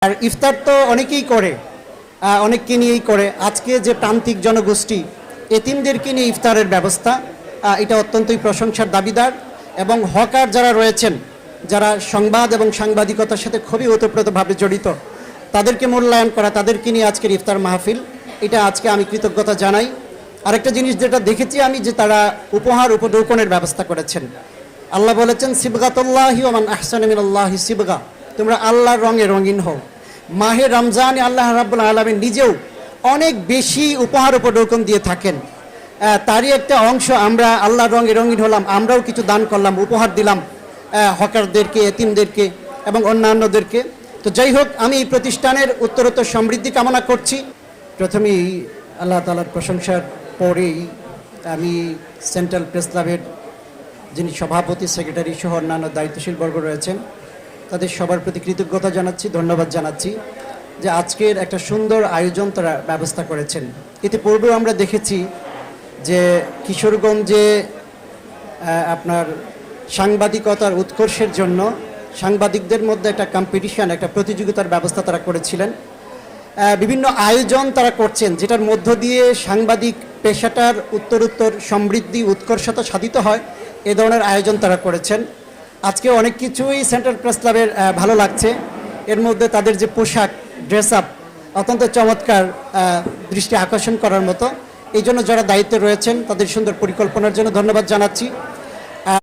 আর ইফতার তো অনেকেই করে, অনেককে নিয়েই করে। আজকে যে প্রান্তিক জনগোষ্ঠী এতিমদেরকে নিয়ে ইফতারের ব্যবস্থা, এটা অত্যন্তই প্রশংসার দাবিদার। এবং হকার যারা রয়েছেন, যারা সংবাদ এবং সাংবাদিকতার সাথে খুবই ওতপ্রোতভাবে জড়িত, তাদেরকে মূল্যায়ন করা, তাদেরকে নিয়ে আজকের ইফতার মাহফিল, এটা আজকে আমি কৃতজ্ঞতা জানাই। আরেকটা জিনিস যেটা দেখেছি আমি, যে তারা উপহার উপঢৌকনের ব্যবস্থা করেছেন। আল্লাহ বলেছেন, সিবগাতুল্লাহি ওয়া মান আহসানু মিনাল্লাহি সিবগা, তোমরা আল্লাহর রঙে রঙিন হও। মাহে রমজানে আল্লাহ রাব্বুল আলামিন নিজেও অনেক বেশি উপহার উপঢৌকন দিয়ে থাকেন। তারই একটা অংশ আমরা আল্লাহর রঙে রঙিন হলাম, আমরাও কিছু দান করলাম, উপহার দিলাম হকারদেরকে, এতিমদেরকে এবং অন্যান্যদেরকে। তো যাই হোক, আমি এই প্রতিষ্ঠানের উত্তরোত্তর সমৃদ্ধি কামনা করছি। প্রথমেই আল্লাহ তাআলার প্রশংসার পরেই আমি সেন্ট্রাল প্রেস ক্লাবের যিনি সভাপতি, সেক্রেটারি সহ অন্যান্য দায়িত্বশীল বর্গ রয়েছেন, তাদের সবার প্রতি কৃতজ্ঞতা জানাচ্ছি, ধন্যবাদ জানাচ্ছি যে আজকের একটা সুন্দর আয়োজন তারা ব্যবস্থা করেছেন। এতে পূর্বেও আমরা দেখেছি যে কিশোরগঞ্জে আপনার সাংবাদিকতার উৎকর্ষের জন্য সাংবাদিকদের মধ্যে একটা কম্পিটিশন, একটা প্রতিযোগিতার ব্যবস্থা তারা করেছিলেন। বিভিন্ন আয়োজন তারা করছেন, যেটার মধ্য দিয়ে সাংবাদিক পেশাটার উত্তরোত্তর সমৃদ্ধি, উৎকর্ষতা সাধিত হয়। এ ধরনের আয়োজন তারা করেছেন। আজকে অনেক কিছুই সেন্ট্রাল প্রেস ক্লাবের ভালো লাগছে। এর মধ্যে তাদের যে পোশাক, ড্রেস আপ অত্যন্ত চমৎকার, দৃষ্টি আকর্ষণ করার মতো। এই জন্য যারা দায়িত্বে রয়েছেন তাদের সুন্দর পরিকল্পনার জন্য ধন্যবাদ জানাচ্ছি।